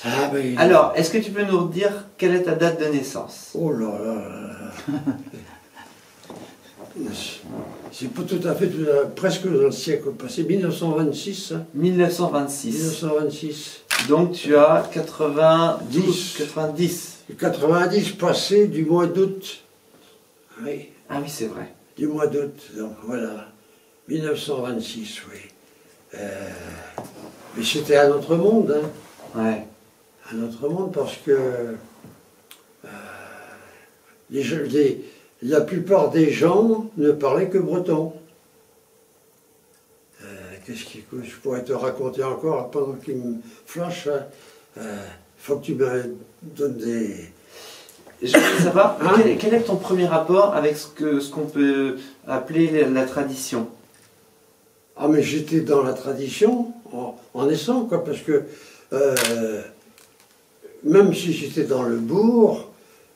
Ah, ben, Alors, est-ce que tu peux nous dire quelle est ta date de naissance? oh là là là là. C'est pas tout à fait, presque dans le siècle passé, 1926. Hein. 1926. 1926. Donc tu as 92, 90. 90 passé du mois d'août. Oui, Ah oui, c'est vrai. du mois d'août. Donc voilà, 1926, oui. Mais c'était un autre monde, hein. Ouais. Un autre monde parce que la plupart des gens ne parlaient que breton. Qu'est-ce que je pourrais te raconter encore pendant qu'il me flash? Faut que tu me donnes des... Je voulais savoir, Hein? quel est ton premier rapport avec ce qu'on peut appeler la tradition? Ah, mais j'étais dans la tradition en naissant, quoi, parce que même si j'étais dans le bourg,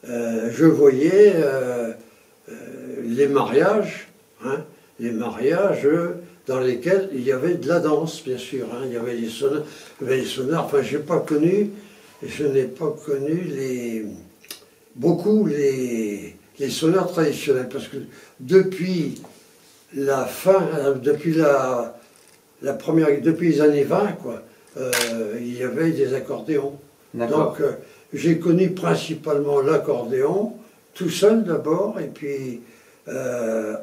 je voyais les mariages, hein, dans lesquels il y avait de la danse, bien sûr. Hein, il y avait les sonneurs. Enfin, je n'ai pas connu beaucoup les sonneurs traditionnels, parce que depuis la fin, depuis les années 20, quoi, il y avait des accordéons. D'accord. Donc, j'ai connu principalement l'accordéon, tout seul d'abord, et puis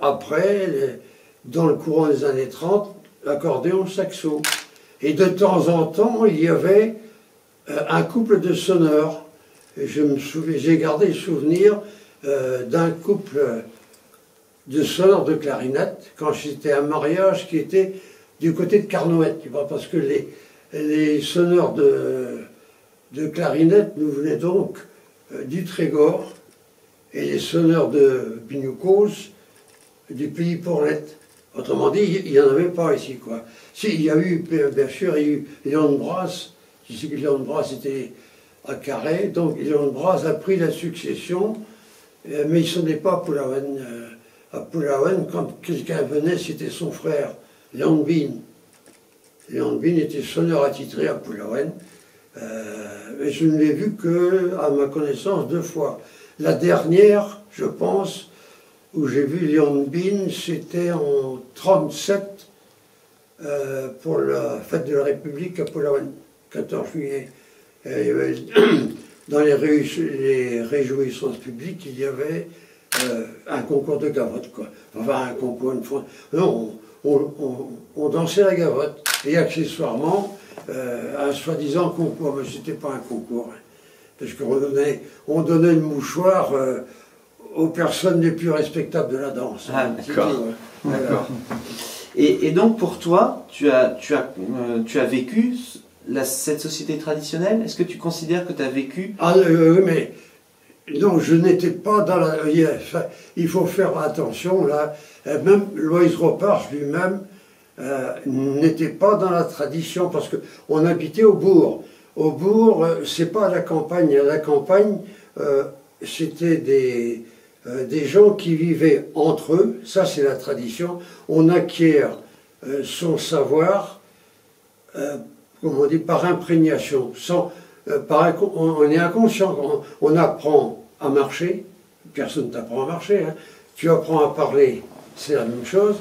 après, dans le courant des années 30, l'accordéon saxo. Et de temps en temps, il y avait un couple de sonneurs. Et j'ai gardé le souvenir d'un couple de sonneurs de clarinette, quand c'était un mariage qui était du côté de Carnoët, tu vois, parce que les sonneurs de clarinette nous venaient donc du Trégor, et les sonneurs de Bignoukos du pays Pourlette. Autrement dit, il n'y en avait pas ici, quoi. Si, il y a eu, bien sûr, il y a eu Léon de Brasse. Je sais que Léon de Brasse était à Carhaix, donc Léon de Brasse a pris la succession, mais il ne sonnait pas à Poullaouen. À Poullaouen, quand quelqu'un venait, c'était son frère, Léon de Bine. Léon de Bine était sonneur attitré à Poullaouen. Mais je ne l'ai vu que, à ma connaissance, 2 fois. La dernière, je pense, où j'ai vu Léon de Bine, c'était en 1937, pour la fête de la République à Poullaouen, 14 juillet. Dans les réjouissances publiques, il y avait un concours de gavotte, quoi. Enfin, un concours, une fois. Non, on dansait la gavotte. Et accessoirement, un soi-disant concours, mais ce n'était pas un concours. Hein, parce qu'on donnait le mouchoir aux personnes les plus respectables de la danse. Ah, Hein, d'accord. voilà. D'accord. Et donc pour toi, tu as vécu cette société traditionnelle? Est-ce que tu considères que tu as vécu... Ah, oui, mais non, je n'étais pas dans la... Il faut faire attention, là. Même Loïs Ropars lui-même n'était pas dans la tradition, parce qu'on habitait au bourg. Au bourg, c'est pas à la campagne. À la campagne, c'était des gens qui vivaient entre eux. Ça, c'est la tradition. On acquiert son savoir, comme on dit, par imprégnation. On est inconscient. On apprend à marcher. Personne ne t'apprend à marcher. Hein. Tu apprends à parler, c'est la même chose.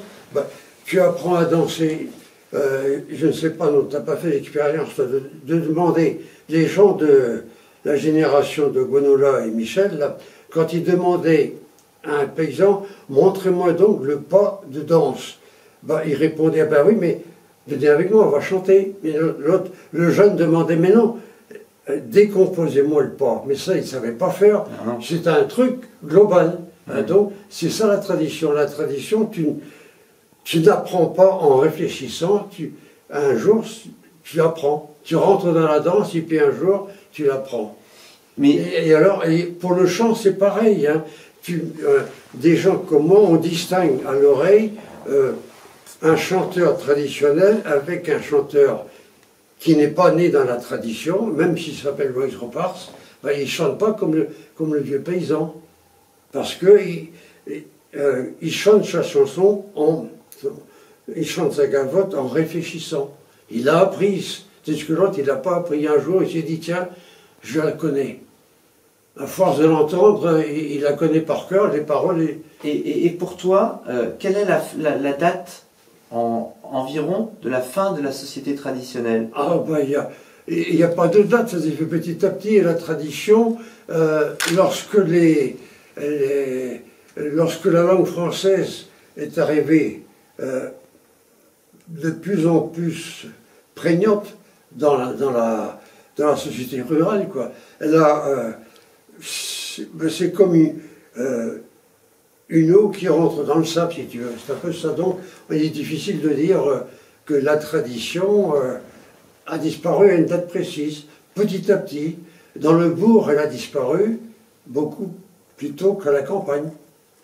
Tu apprends à danser. Je ne sais pas, tu n'as pas fait l'expérience de demander, les gens de la génération de Gwenola et Michel, là, quand ils demandaient à un paysan, montrez-moi donc le pas de danse. Il répondait, ben oui, mais venez avec moi, on va chanter. Mais le jeune demandait, mais non, décomposez-moi le pas. Mais ça, il ne savait pas faire. C'est un truc global. Hein, donc, c'est ça la tradition. La tradition, tu n'apprends pas en réfléchissant, un jour, tu apprends. Tu rentres dans la danse et puis un jour, tu l'apprends. Et alors, pour le chant, c'est pareil. Hein. Des gens comme moi, on distingue à l'oreille un chanteur traditionnel avec un chanteur qui n'est pas né dans la tradition, même s'il s'appelle Loïs Ropars, il ne chante pas comme le vieux paysan. Parce qu'il chante sa chanson il chante sa gavotte en réfléchissant. Il a appris C'est ce que l'autre, il n'a pas appris. Un jour, il s'est dit, tiens, je la connais. À force de l'entendre, il la connaît par cœur, les paroles. Et pour toi, quelle est la date environ de la fin de la société traditionnelle? Ah, ben, il n'y a pas de date, ça s'est fait petit à petit. Et la tradition, lorsque la langue française est arrivée de plus en plus prégnante dans la société rurale, quoi. C'est comme une eau qui rentre dans le sable, si tu veux. C'est un peu ça. Donc, il est difficile de dire que la tradition a disparu à une date précise. Petit à petit, dans le bourg, elle a disparu beaucoup plus tôt qu'à la campagne.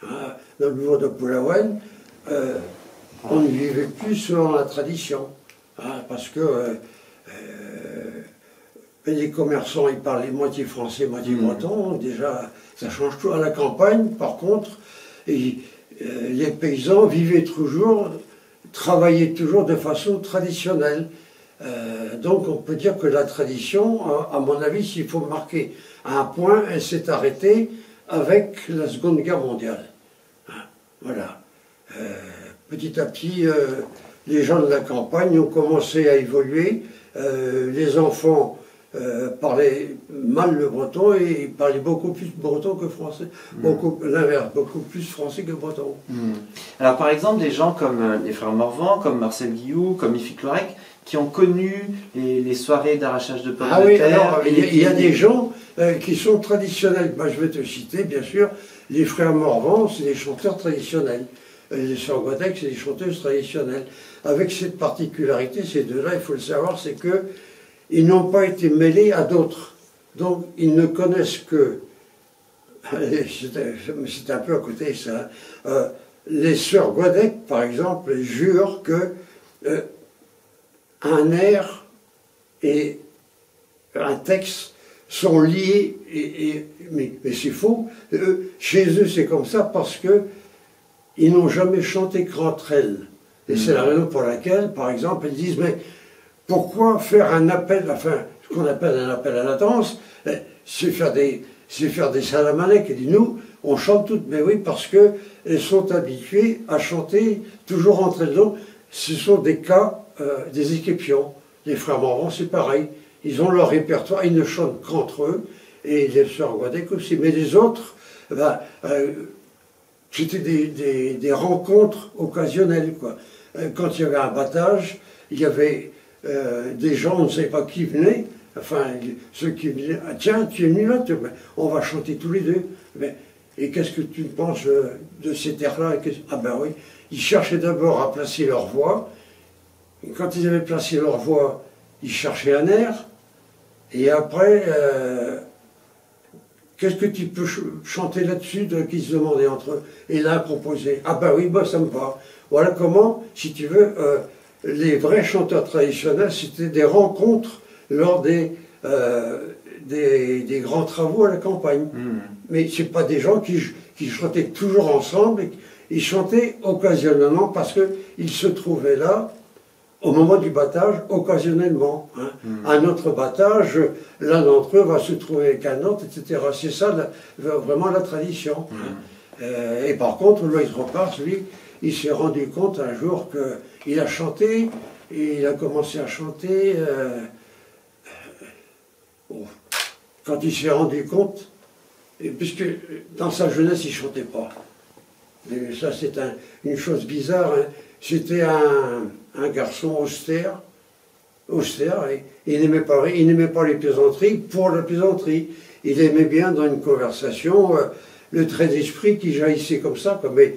Dans le bourg de Pulawen, on ne vivait plus selon la tradition. Parce que les commerçants, ils parlaient moitié français, moitié breton. Déjà, ça change tout. À la campagne, par contre, les paysans vivaient toujours, travaillaient toujours de façon traditionnelle. Donc on peut dire que la tradition, à mon avis, s'il faut marquer un point, elle s'est arrêtée avec la Seconde Guerre mondiale. Voilà. Petit à petit, les gens de la campagne ont commencé à évoluer. Les enfants parlaient mal le breton et parlaient beaucoup plus breton que français. L'inverse, beaucoup plus français que breton. Alors par exemple, des gens comme les frères Morvan, comme Marcel Guilloux, comme Miffy Cloirec, qui ont connu les soirées d'arrachage de pommes de terre. Alors, il y a des gens qui sont traditionnels. Je vais te citer, bien sûr, les frères Morvan, c'est des chanteurs traditionnels. Les sœurs Godec, c'est des chanteuses traditionnelles. Avec cette particularité, ces deux-là, il faut le savoir, c'est que ils n'ont pas été mêlés à d'autres. Donc, ils ne connaissent que... C'est un peu à côté, ça. Les sœurs Godec, par exemple, jurent que un air et un texte sont liés, mais c'est faux. Chez eux, c'est comme ça parce que ils n'ont jamais chanté qu'entre elles. Et c'est la raison pour laquelle, par exemple, elles disent, mais pourquoi faire un appel, enfin, ce qu'on appelle un appel à la danse, c'est faire des salamalek. Et dit, nous, on chante toutes, mais oui, parce qu'elles sont habituées à chanter toujours entre elles. Donc, ce sont des cas, des exceptions. Les frères Morvan, c'est pareil. Ils ont leur répertoire, ils ne chantent qu'entre eux, et les sœurs Godec aussi. Mais les autres, c'était des rencontres occasionnelles, quoi. Quand il y avait un battage, il y avait des gens, on ne savait pas qui venait, enfin, ceux qui venaient, ah, tiens, tu es venu là, on va chanter tous les deux. Et qu'est-ce que tu penses de cet air-là? Ah ben oui, ils cherchaient d'abord à placer leur voix, et quand ils avaient placé leur voix, ils cherchaient un air, et après, qu'est-ce que tu peux chanter là-dessus, qu'ils se demandaient entre eux? Et l'un proposait, ah ben oui, ça me va. Voilà comment, si tu veux, les vrais chanteurs traditionnels, c'était des rencontres lors des grands travaux à la campagne. Mais ce n'est pas des gens qui chantaient toujours ensemble, ils chantaient occasionnellement parce qu'ils se trouvaient là au moment du battage, occasionnellement. Un autre battage, l'un d'entre eux va se trouver avec un autre, etc. C'est ça vraiment la tradition. Et par contre, Loïs Ropars, lui, il s'est rendu compte un jour qu'il a chanté, et il a commencé à chanter, quand il s'est rendu compte, puisque dans sa jeunesse, il ne chantait pas. Et ça, c'est une chose bizarre. C'était un garçon austère, et il n'aimait pas les plaisanteries pour la plaisanterie. Il aimait bien, dans une conversation, le trait d'esprit qui jaillissait comme ça. Mais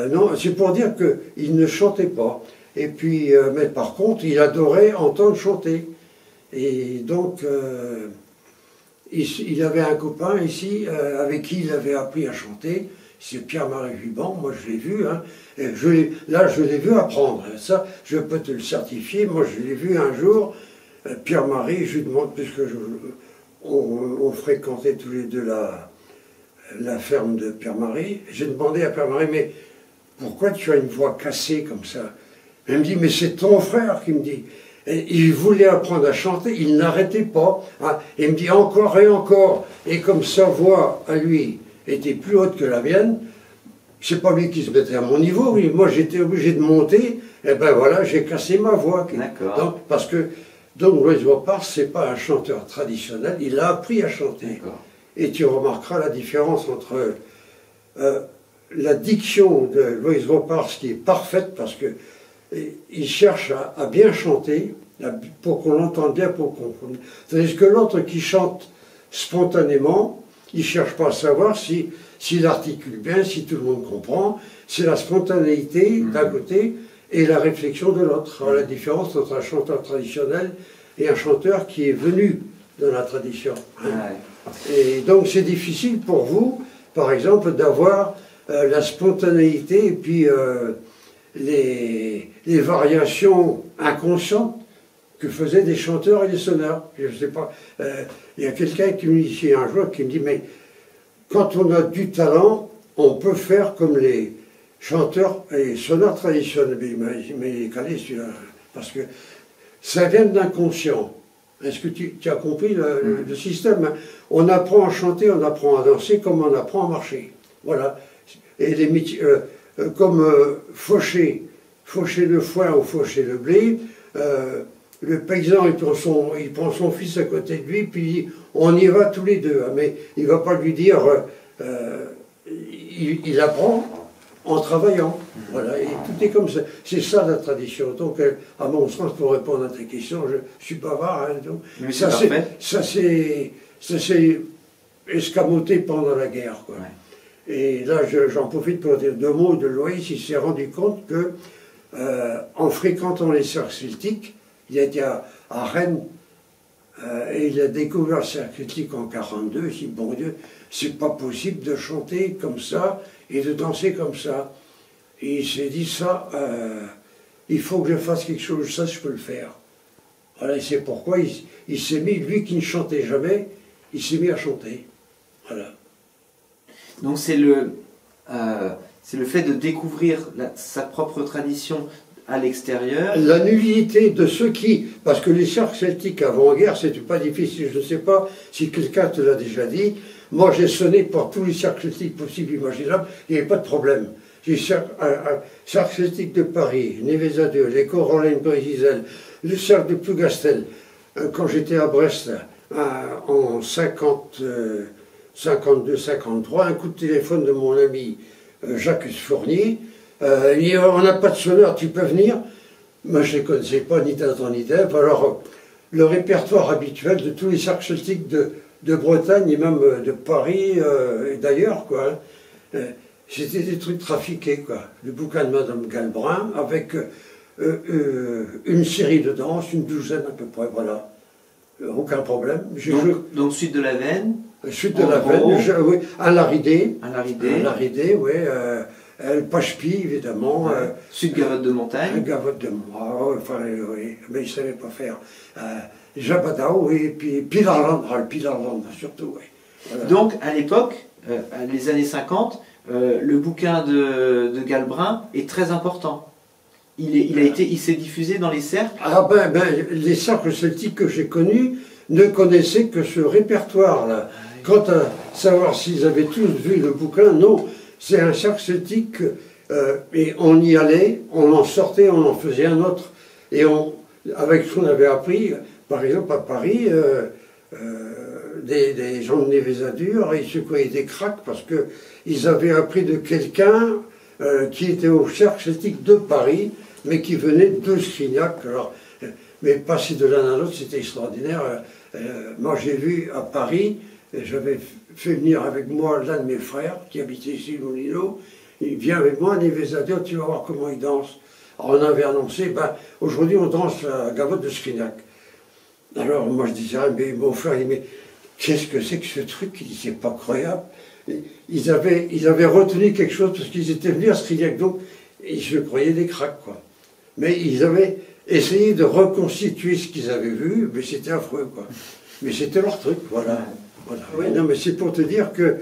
non, c'est pour dire qu'il ne chantait pas. Et puis, mais par contre, il adorait entendre chanter. Et donc, il avait un copain ici, avec qui il avait appris à chanter. C'est Pierre-Marie Juban, moi je l'ai vu, hein. Là je l'ai vu apprendre, ça je peux te le certifier, moi je l'ai vu un jour, Pierre-Marie, je lui demande, puisque on fréquentait tous les deux la ferme de Pierre-Marie, j'ai demandé à Pierre-Marie, mais pourquoi tu as une voix cassée comme ça? Elle me dit, mais c'est ton frère qui me dit. Et il voulait apprendre à chanter, il n'arrêtait pas. Hein. Il me dit encore et encore. Et comme sa voix, à lui, était plus haute que la mienne, c'est pas lui qui se mettait à mon niveau, oui. Moi j'étais obligé de monter, et ben voilà, j'ai cassé ma voix. Donc, parce que Loïs Bopard, c'est pas un chanteur traditionnel, il a appris à chanter. Et tu remarqueras la différence entre la diction de Loïs Bopard, qui est parfaite, parce que il cherche à bien chanter, pour qu'on l'entende bien, pour qu'on... Tandis que l'autre qui chante spontanément, il ne cherche pas à savoir s'il articule bien, si tout le monde comprend. C'est la spontanéité d'un côté et la réflexion de l'autre. La différence entre un chanteur traditionnel et un chanteur qui est venu de la tradition. Et donc c'est difficile pour vous, par exemple, d'avoir la spontanéité et puis les variations inconscientes que faisaient des chanteurs et des sonneurs. Je ne sais pas, il y a quelqu'un qui me dit ici un jour, qui me dit, mais quand on a du talent, on peut faire comme les chanteurs et sonneurs traditionnels. Mais il est calé celui-là, parce que ça vient de l'inconscient. Est-ce que tu as compris le système? On apprend à chanter, on apprend à danser comme on apprend à marcher. Voilà. Et les métiers, comme faucher le foin ou faucher le blé, le paysan il prend son fils à côté de lui, puis on y va tous les deux. Mais il ne va pas lui dire, il apprend en travaillant. Voilà, et tout est comme ça. C'est ça la tradition. Donc, à mon sens, pour répondre à ta question, je suis bavard. Hein, donc, mais ça s'est escamoté pendant la guerre. Quoi. Ouais. Et là, j'en profite pour dire deux mots de Loïs. Il s'est rendu compte que, en fréquentant les cercles celtiques, il a été à Rennes et il a découvert le cercle celtique en 1942. Il s'est dit, bon Dieu, c'est pas possible de chanter comme ça et de danser comme ça. Et il s'est dit, ça, il faut que je fasse quelque chose, ça je peux le faire. Voilà, et c'est pourquoi il s'est mis, lui qui ne chantait jamais, il s'est mis à chanter. Voilà. Donc c'est le fait de découvrir sa propre tradition à l'extérieur. La nullité de ceux qui... Parce que les cercles celtiques avant-guerre, c'était pas difficile. Je ne sais pas si quelqu'un te l'a déjà dit. Moi, j'ai sonné pour tous les cercles celtiques possibles, imaginables. Il n'y avait pas de problème. J'ai un cercle celtique de Paris, Névéza 2, les Corolines Brésil, le cercle de Plougastel. Quand j'étais à Brest, en 52-53, un coup de téléphone de mon ami Jacques Fournier. Il dit, on n'a pas de sonneur, tu peux venir? Moi, je ne les connaissais pas, ni d'Adam ni d'Ève. Alors, le répertoire habituel de tous les cercles celtiques de Bretagne et même de Paris et d'ailleurs, quoi. C'était des trucs trafiqués, quoi. Le bouquin de Madame Galbrin, avec une série de danses, une douzaine à peu près, voilà. Aucun problème. Donc, Suite de la Veine. Suite de la Veine, oui. Un Laridé. Un Laridé. Un Laridé, oui. Le Pachpi, évidemment. Ouais. Suite Gavotte de Montagne. Gavotte de Montagne, enfin, oui, mais il ne savait pas faire. Jabadao, oui, et puis Pilarland, surtout, oui. Voilà. Donc, à l'époque, les années 50, le bouquin de Galbrin est très important. Il s'est diffusé dans les cercles. Ah les cercles celtiques que j'ai connus ne connaissaient que ce répertoire-là. Quant à savoir s'ils avaient tous vu le bouquin, non. C'est un cercle celtique, et on y allait, on en sortait, on en faisait un autre. Et avec ce qu'on avait appris, par exemple à Paris, des gens de Névézadur, ils secouaient des craques parce qu'ils avaient appris de quelqu'un qui était au cercle celtique de Paris, mais qui venait de Scrignac. Alors, mais passer de l'un à l'autre, c'était extraordinaire. Moi, j'ai vu à Paris, j'avais fait venir avec moi l'un de mes frères qui habitait ici, Moulino. Il vient avec moi à Névézadur, tu vas voir comment il danse. Alors, on avait annoncé, aujourd'hui on danse la gavotte de Scrignac. Alors moi je disais, mais mon frère, il dit, mais qu'est-ce que c'est que ce truc? Il dit, c'est pas croyable. Ils avaient retenu quelque chose parce qu'ils étaient venus à Scrignac, donc ils se croyaient des cracks, quoi. Mais ils avaient essayé de reconstituer ce qu'ils avaient vu, mais c'était affreux, quoi. Mais c'était leur truc, voilà. Oui, non, mais c'est pour te dire que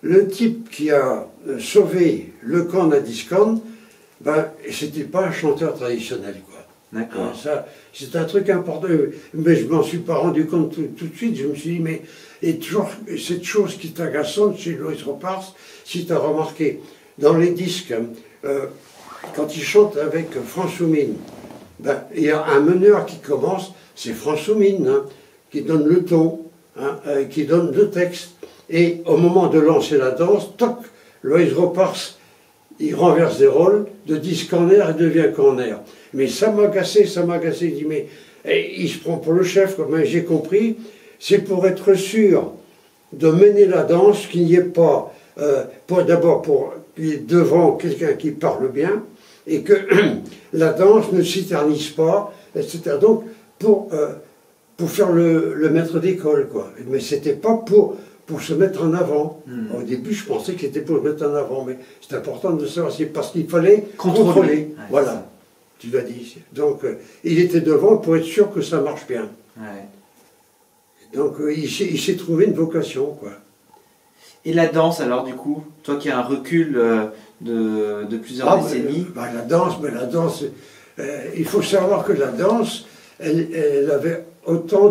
le type qui a sauvé le camp Nadiscan, c'était pas un chanteur traditionnel, quoi. D'accord. Ça, c'est un truc important, mais je m'en suis pas rendu compte tout de suite. Je me suis dit, mais et toujours cette chose qui est agaçante chez Lois Ropars, si tu as remarqué, dans les disques, quand ils chantent avec François Mine, ben, il y a un meneur qui commence, c'est François Mine, hein, qui donne le ton, hein, qui donne le texte. Et au moment de lancer la danse, toc, Lois Ropars, il renverse des rôles de disque en air et devient corner. Mais ça m'a agacé, il dit, mais il se prend pour le chef, mais j'ai compris, c'est pour être sûr de mener la danse, qu'il n'y ait pas, d'abord pour devant quelqu'un qui parle bien, et que la danse ne s'éternise pas, etc. Donc, pour faire le maître d'école, quoi. Mais c'était pas pour se mettre en avant. Au début, je pensais que c'était pour se mettre en avant, mais c'est important de savoir, c'est parce qu'il fallait contrôler. Ouais, voilà, tu l'as dit. Donc, il était devant pour être sûr que ça marche bien. Ouais. Donc, il s'est trouvé une vocation, quoi. Et la danse, alors, du coup, toi qui as un recul de plusieurs décennies. La danse, il faut savoir que la danse, elle avait autant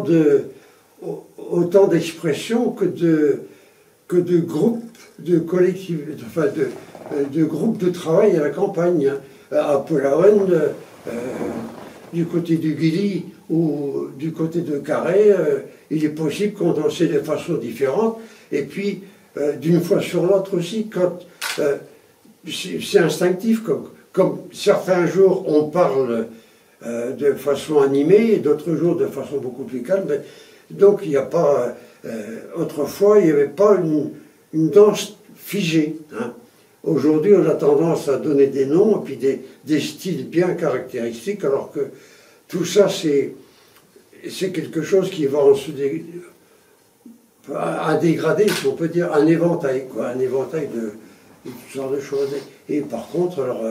d'expressions que de groupes, de collectifs, enfin de groupes de travail à la campagne. Hein. À Polawen, du côté du Guilly ou du côté de Carré, il est possible qu'on dansait de façon différente. Et puis, d'une fois sur l'autre aussi, quand c'est instinctif, comme certains jours on parle de façon animée, et d'autres jours de façon beaucoup plus calme. Donc il n'y a pas... autrefois, il n'y avait pas une danse figée. Hein. Aujourd'hui, on a tendance à donner des noms et puis des styles bien caractéristiques, alors que tout ça, c'est quelque chose qui va en se à dégrader, si on peut dire, un éventail, quoi, un éventail de toutes sortes de choses. Et par contre, alors,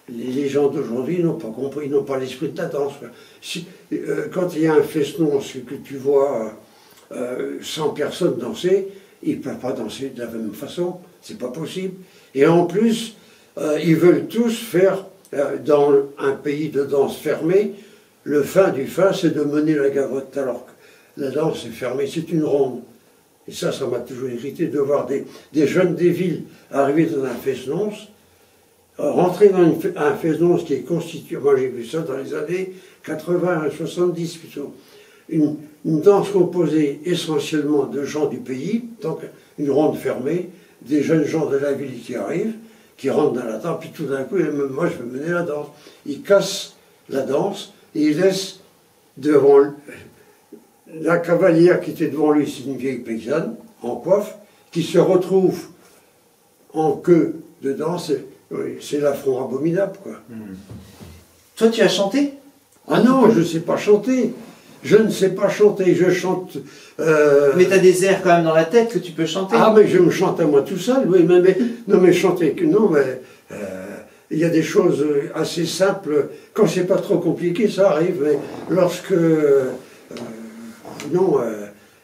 les gens d'aujourd'hui n'ont pas compris, n'ont pas l'esprit de la danse. Quand il y a un fesnonce que tu vois 100 personnes danser, ils ne peuvent pas danser de la même façon, c'est pas possible. Et en plus, ils veulent tous faire, dans un pays de danse fermée, le fin du fin, c'est de mener la gavotte, alors que la danse est fermée, c'est une ronde. Et ça m'a toujours irrité de voir des jeunes des villes arriver dans un fesnonce, rentrer dans un fesnonce qui est constitué, moi j'ai vu ça dans les années 80, 70 plutôt, une danse composée essentiellement de gens du pays, donc une ronde fermée, des jeunes gens de la ville qui arrivent, qui rentrent dans la danse, puis tout d'un coup, moi je veux mener la danse. Ils cassent la danse et ils laissent devant la cavalière qui était devant lui, c'est une vieille paysanne, en coiffe, qui se retrouve en queue de danse. C'est l'affront abominable, quoi. Toi, tu as chanté? Ah non, je ne sais pas chanter. Je ne sais pas chanter, je chante... Mais tu as des airs quand même dans la tête que tu peux chanter. Ah, mais je me chante à moi tout seul, oui, non, mais chanter, non, mais... il y a des choses assez simples, quand c'est pas trop compliqué, ça arrive, mais lorsque...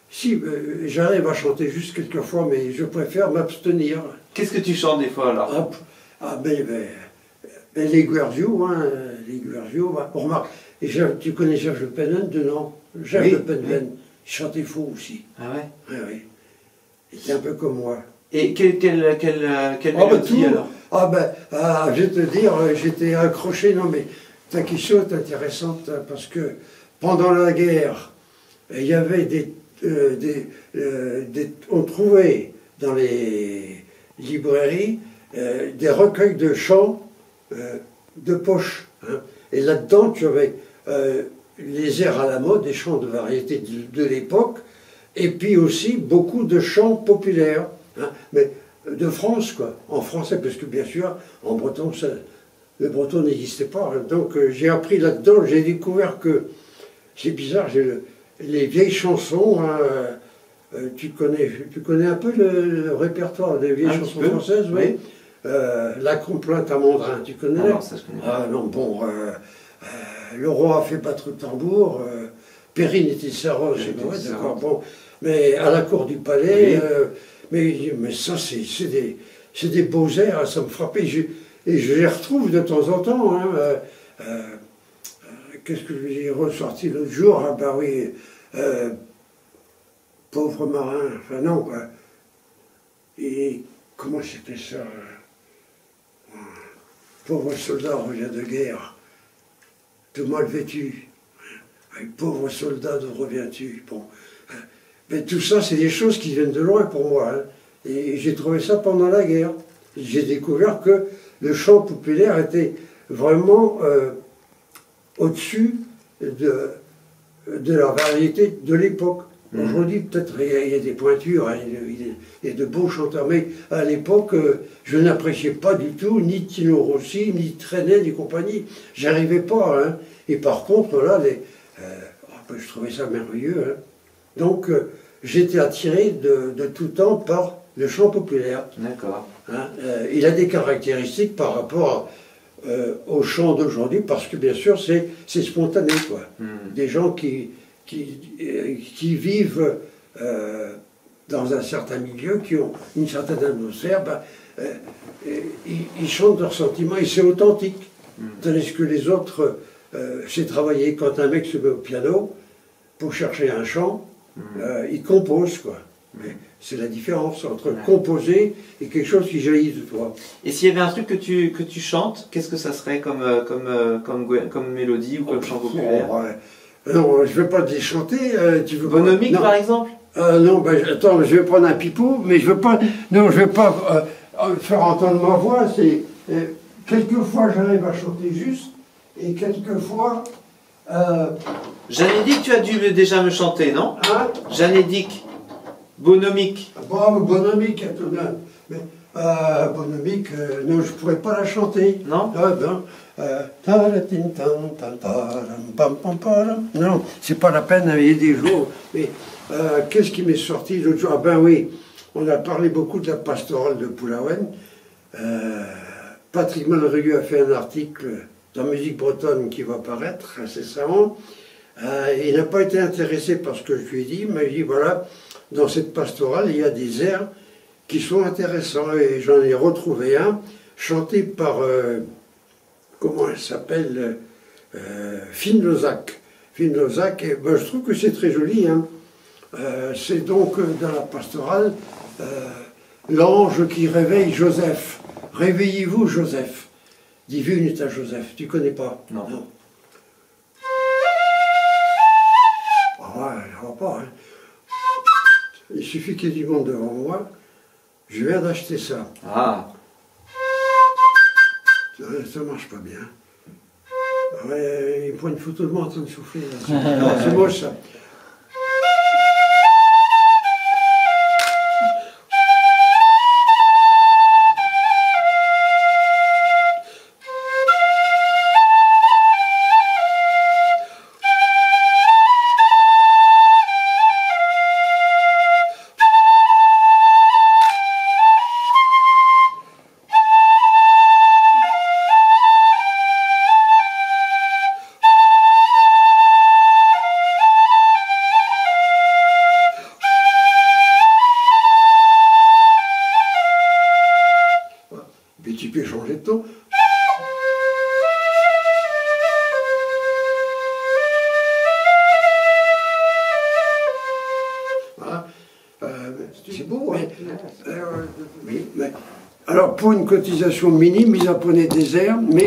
si, j'arrive à chanter juste quelques fois, mais je préfère m'abstenir. Qu'est-ce que tu chantes des fois, alors? Les Guergios, hein, les Guergios, remarque, tu connais Georges Le Pen de non? Georges Le Pen, il chantait faux aussi. Ah ouais? Oui, oui. Il était un peu comme moi. Et quelle mélodie, alors? Je vais te dire, j'étais accroché, non mais ta question est intéressante, parce que pendant la guerre, il y avait on trouvait dans les librairies des recueils de chants de poche. Hein. Et là-dedans, tu avais les airs à la mode, des chants de variété de l'époque, et puis aussi beaucoup de chants populaires, hein, mais de France, quoi, en français, parce que bien sûr, en breton, le breton n'existait pas. Hein. Donc j'ai appris là-dedans, j'ai découvert que, c'est bizarre, les vieilles chansons, hein, tu connais un peu le répertoire des vieilles chansons françaises, oui. La complainte à Mondrin, tu connais? Ah non, ça je connais pas. Ah non, bon, le roi a fait battre le tambour, Périne était sa rose, ouais, d'accord, bon, mais à la cour du palais, oui. mais ça c'est des beaux airs, ça me frappait, et je les retrouve de temps en temps, hein, qu'est-ce que je lui ai ressorti l'autre jour? Ah ben oui, pauvre marin, enfin non, quoi. Et comment c'était ça? Pauvre soldat revient de guerre, tout mal vêtu. Pauvre soldat, d'où reviens-tu? Bon. Mais tout ça, c'est des choses qui viennent de loin pour moi. Hein. Et j'ai trouvé ça pendant la guerre. J'ai découvert que le chant populaire était vraiment au-dessus de la variété de l'époque. Aujourd'hui, peut-être il y a des pointures, hein, il y a de beaux chanteurs, mais à l'époque, je n'appréciais pas du tout ni Tino Rossi, ni Trenet, ni compagnie. J'arrivais pas. Hein. Et par contre, là, je trouvais ça merveilleux. Hein. Donc, j'étais attiré de tout temps par le chant populaire. D'accord. Hein. Il a des caractéristiques par rapport au chant d'aujourd'hui, parce que bien sûr, c'est spontané, quoi. Des gens qui vivent dans un certain milieu, qui ont une certaine atmosphère, ils chantent leurs sentiments et c'est authentique. Tandis que les autres, c'est travailler. Quand un mec se met au piano pour chercher un chant, il compose, quoi. Mais c'est la différence entre composer et quelque chose qui jaillit de toi. Et s'il y avait un truc que tu chantes, qu'est-ce que ça serait comme mélodie ou comme chant populaire? Non, je ne vais pas te les chanter. Tu veux Bonomique, par exemple? Non, attends, je vais prendre un pipeau, mais je ne vais pas faire entendre ma voix. Quelquefois, j'arrive à chanter juste, et quelquefois... Jeanne-Edic, tu as dû déjà me chanter, non? Hein? Jeanne-Edic, Bonomique. Bon, Bonomique, mais Bonomique, non, je ne pourrais pas la chanter. Non? Non, c'est pas la peine, il y a des jours. Mais qu'est-ce qui m'est sorti l'autre jour? Ah ben oui, on a parlé beaucoup de la pastorale de Pulaouen. Patrick Malregu a fait un article dans Musique bretonne qui va paraître incessamment. Il n'a pas été intéressé par ce que je lui ai dit, mais il dit voilà, dans cette pastorale, il y a des airs qui sont intéressants. Et j'en ai retrouvé un, chanté par, comment elle s'appelle, Fine Lozac. Fine Lozac, et je trouve que c'est très joli. Hein. C'est donc dans la pastorale, l'ange qui réveille Joseph. Réveillez-vous, Joseph. Divine est à Joseph. Tu connais pas? Non. Ah ouais, je vois pas. Hein. Il suffit qu'il y ait du monde devant moi. Je viens d'acheter ça. Ah. Ça marche pas bien. Ouais, il prend une photo de moi en train de souffler. C'est moche ça. Tu peux changer de ton. Voilà. C'est beau, hein. Oui, mais... Alors, pour une cotisation minime, ils apprenaient des airs, mais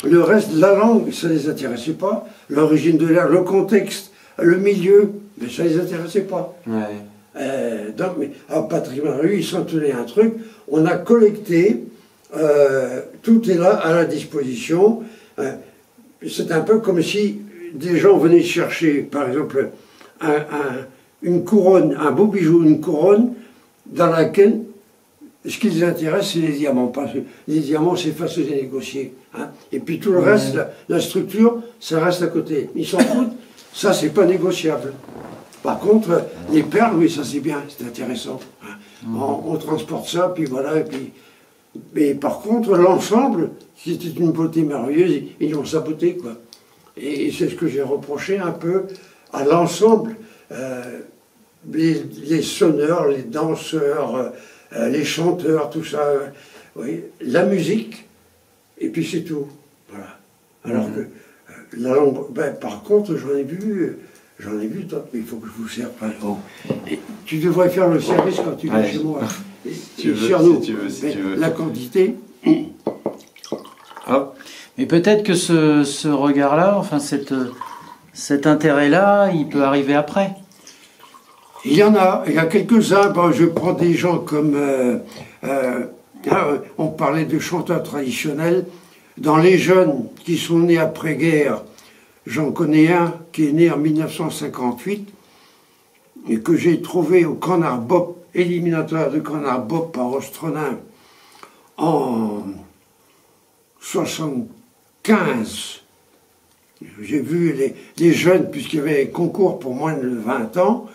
le reste, la langue, ça ne les intéressait pas. L'origine de l'air, le contexte, le milieu, mais ça ne les intéressait pas. Ouais. Donc, Patrick Malregu, il s'en tenait un truc. On a collecté. Tout est là à la disposition. C'est un peu comme si des gens venaient chercher, par exemple, une couronne, un beau bijou, une couronne, dans laquelle ce qui les intéresse, c'est les diamants. Parce que les diamants, c'est facile à négocier. Hein. Et puis tout le reste, la structure, ça reste à côté. Ils s'en foutent, ça, c'est pas négociable. Par contre, les perles, oui, ça c'est bien, c'est intéressant. Hein. On transporte ça, puis voilà, et puis... Mais par contre, l'ensemble, c'était une beauté merveilleuse, ils l'ont saboté, quoi. Et c'est ce que j'ai reproché un peu à l'ensemble, les sonneurs, les danseurs, les chanteurs, tout ça, oui, la musique, et puis c'est tout. Voilà. Alors que la langue, ben, par contre, j'en ai vu d'autres, mais il faut que je vous serve pas. Oh. Et tu devrais faire le service quand tu viens chez moi. Si tu veux. La quantité. Hop. Mais peut-être que ce regard-là, enfin cet intérêt-là, il peut arriver après. Il y en a, il y a quelques-uns. Bon, je prends des gens comme... on parlait de chanteurs traditionnels. Dans les jeunes qui sont nés après-guerre, j'en connais un qui est né en 1958 et que j'ai trouvé au Canard Bop, éliminatoire de Canard Bop par Ostronin en 75. J'ai vu les jeunes, puisqu'il y avait un concours pour moins de 20 ans,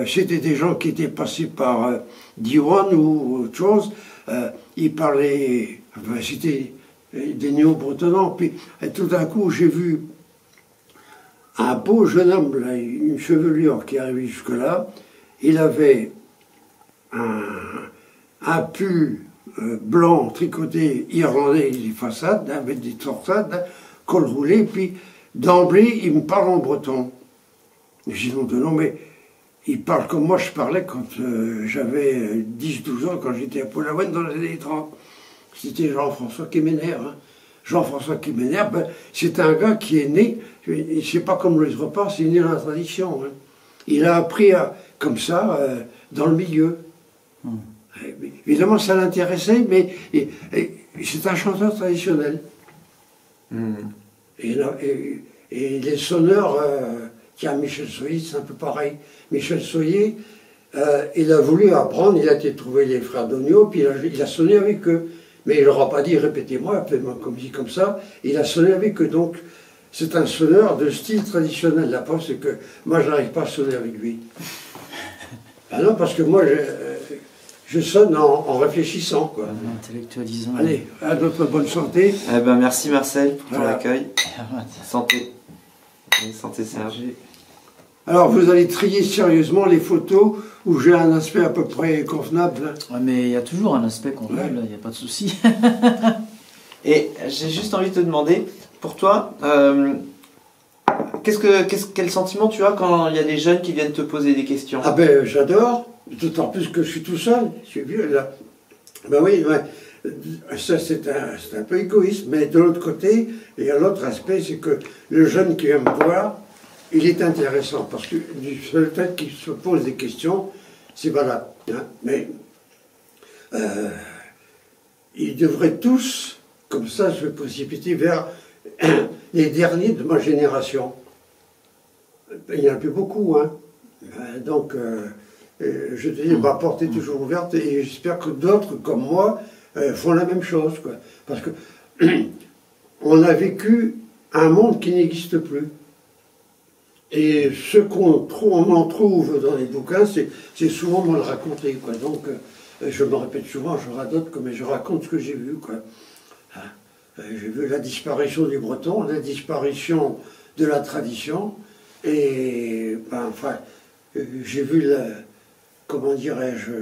c'était des gens qui étaient passés par Diwan ou autre chose. Ils parlaient, enfin, c'était des néo-bretonnants. Puis tout d'un coup, j'ai vu un beau jeune homme, là, une chevelure qui arrivait jusque-là. Il avait un pull blanc tricoté irlandais, des façades, avec des torsades, col roulé, puis d'emblée, il me parle en breton. J'ai dit non, mais il parle comme moi je parlais quand j'avais 10-12 ans, quand j'étais à Polawen dans les années 30. C'était Jean-François Quéméner. Hein. Jean-François Quéméner, ben, c'est un gars qui est né, c'est pas comme Louis Repart, c'est né dans la tradition. Hein. Il a appris comme ça, dans le milieu. Évidemment, ça l'intéressait, mais c'est un chanteur traditionnel. Et les sonneurs, tiens, Michel Soyer, c'est un peu pareil. Michel Soyer, il a voulu apprendre, il a été trouver les frères Dognaud, puis il a sonné avec eux. Mais il leur a pas dit, répétez-moi, appelez-moi comme ça. Il a sonné avec eux, donc c'est un sonneur de style traditionnel. La preuve, c'est que moi, je n'arrive pas à sonner avec lui. Ah non, parce que moi, je sonne en réfléchissant, quoi. En intellectualisant. Allez, à notre bonne santé. Eh ben, merci Marcel pour ton Voilà. accueil. Santé. Santé Serge. Alors, vous allez trier sérieusement les photos où j'ai un aspect à peu près convenable. Ouais, mais il y a toujours un aspect convenable, il n'y a pas de souci. Et j'ai juste envie de te demander, pour toi, quel sentiment tu as quand il y a des jeunes qui viennent te poser des questions? Ah ben, j'adore, d'autant plus que je suis tout seul, je suis vieux là. Ben oui, ouais. Ça c'est un peu égoïste, mais de l'autre côté, il y a l'autre aspect, c'est que le jeune qui vient me voir, il est intéressant, parce que du seul fait qu'il se pose des questions, c'est valable. Hein, mais ils devraient tous, comme ça je vais précipiter vers les derniers de ma génération. Il n'y en a plus beaucoup, hein. Donc je te dis, ma porte est toujours ouverte, et j'espère que d'autres comme moi font la même chose, quoi. Parce que on a vécu un monde qui n'existe plus. Et ce qu'on en trouve dans les bouquins, c'est souvent mal raconté, quoi. Donc, je me répète souvent, je radote, mais je raconte ce que j'ai vu, quoi. Hein? J'ai vu la disparition du breton, la disparition de la tradition, et ben, enfin, j'ai vu comment dirais-je,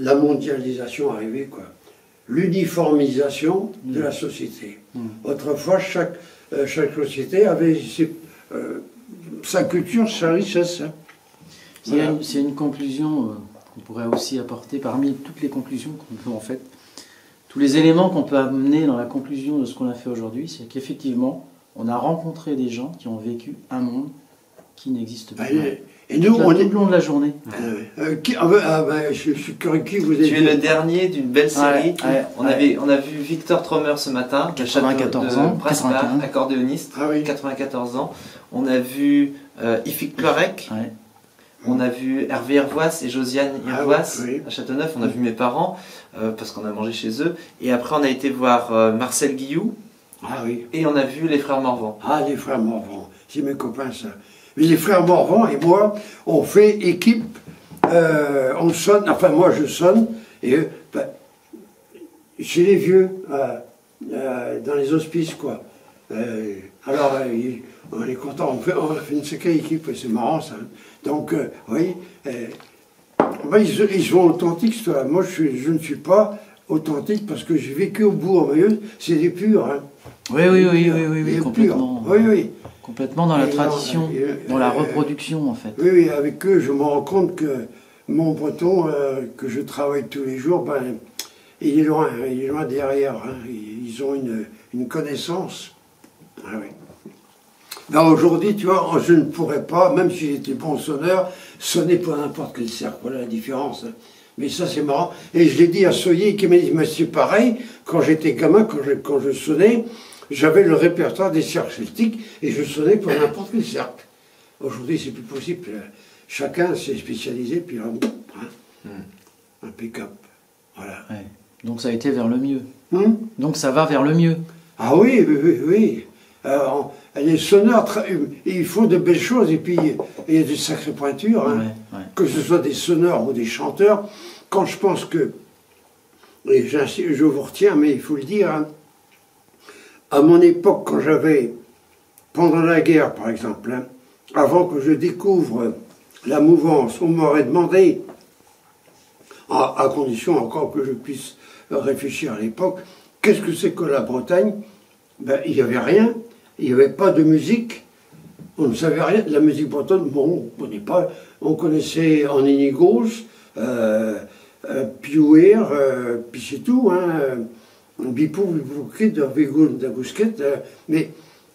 la mondialisation arriver, quoi. L'uniformisation de la société. Autrefois, chaque société avait sa culture, sa richesse. C'est une conclusion qu'on pourrait aussi apporter parmi toutes les conclusions qu'on peut en fait. Tous les éléments qu'on peut amener dans la conclusion de ce qu'on a fait aujourd'hui, c'est qu'effectivement, on a rencontré des gens qui ont vécu un monde qui n'existe pas. Et nous, on est tout le long de la journée. Je suis curieux, qui vous êtes. Tu es le dernier d'une belle série. On a vu Victor Trommer ce matin, 94 ans, accordéoniste, 94 ans. On a vu Ifik Clorec. On a vu Hervé Hervois et Josiane Hervois à Châteauneuf. On a vu mes parents parce qu'on a mangé chez eux. Et après, on a été voir Marcel Guilloux. Et on a vu les frères Morvan. Ah, les frères Morvan, c'est mes copains, ça. Mais les frères Morvan et moi, on fait équipe, on sonne, enfin moi je sonne, et chez les vieux, dans les hospices, quoi. Alors, on est content, on fait une sacrée équipe, c'est marrant ça. Donc, oui, ils sont authentiques, ça. Moi je ne suis pas authentique parce que j'ai vécu au bout en milieu, c'est des purs. Hein. Oui, complètement. Oui. Complètement dans la tradition, dans la reproduction en fait. Oui, oui, avec eux, je me rends compte que mon breton, que je travaille tous les jours, ben, il est loin derrière. Hein. Ils ont une connaissance. Ah, oui. Ben, aujourd'hui, tu vois, je ne pourrais pas, même si j'étais bon sonneur, sonner pour n'importe quel cercle. Voilà la différence. Hein. Mais ça, c'est marrant. Et je l'ai dit à Soyer, qui m'a dit, mais c'est pareil, quand j'étais gamin, quand je sonnais, j'avais le répertoire des cercles celtiques et je sonnais pour n'importe quel cercle. Aujourd'hui, c'est plus possible. Chacun s'est spécialisé, puis un pick-up. Voilà. Ouais. Donc ça a été vers le mieux. Donc ça va vers le mieux. Ah oui, oui, oui. Les sonneurs, ils font de belles choses, et puis il y a des sacrées pointures. Hein. Ouais. Que ce soit des sonneurs ou des chanteurs. Quand je pense que, et je vous retiens, mais il faut le dire, hein, à mon époque, quand j'avais, pendant la guerre par exemple, hein, avant que je découvre la mouvance, on m'aurait demandé, à condition encore que je puisse réfléchir à l'époque, qu'est-ce que c'est que la Bretagne? Ben, il n'y avait rien, il n'y avait pas de musique, on ne savait rien de la musique bretonne, bon, on connaissait en Inigos, Piouer, puis c'est tout, hein. Bipou, Bipouquet, Vegoun, Dagousquet, mais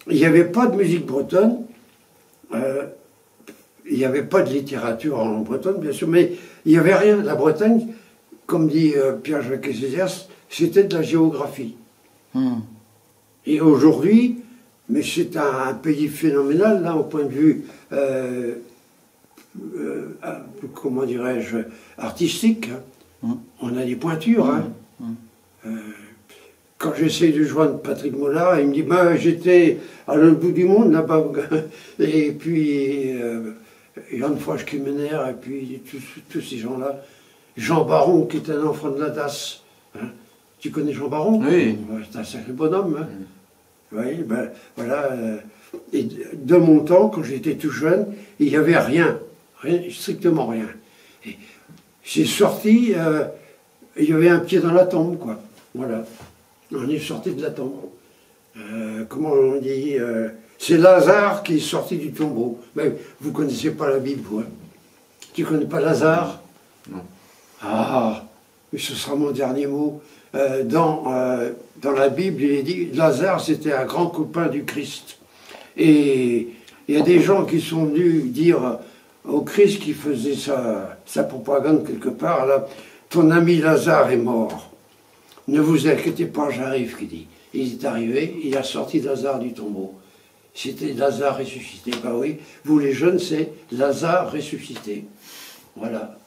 il n'y avait pas de musique bretonne, il n'y avait pas de littérature en bretonne, bien sûr, mais il n'y avait rien. La Bretagne, comme dit Pierre-Jacques Césias, c'était de la géographie. Et aujourd'hui, mais c'est un pays phénoménal, là, au point de vue, comment dirais-je, artistique. On a des pointures, hein. Quand j'essaie de joindre Patrick Mollard, il me dit bah, j'étais à l'autre bout du monde là-bas. Et puis Yann Frosch-Kimener, et puis tous ces gens-là. Jean Baron, qui est un enfant de la DAS. Hein. Tu connais Jean Baron? Oui. C'est un sacré bonhomme. Hein. Oui, ben, voilà. Et de mon temps, quand j'étais tout jeune, il n'y avait rien, strictement rien. J'ai sorti, il y avait un pied dans la tombe, quoi. Voilà. On est sorti de la tombe. Comment on dit c'est Lazare qui est sorti du tombeau. Mais vous ne connaissez pas la Bible, vous. Hein. Tu ne connais pas Lazare? Non. Ah, mais ce sera mon dernier mot. Dans la Bible, il est dit Lazare, c'était un grand copain du Christ. Et il y a des gens qui sont venus dire au Christ qui faisait sa propagande quelque part, là, ton ami Lazare est mort. Ne vous inquiétez pas, j'arrive, qui dit. Il est arrivé, il a sorti Lazare du tombeau. C'était Lazare ressuscité. Ben oui, vous les jeunes, c'est Lazare ressuscité. Voilà.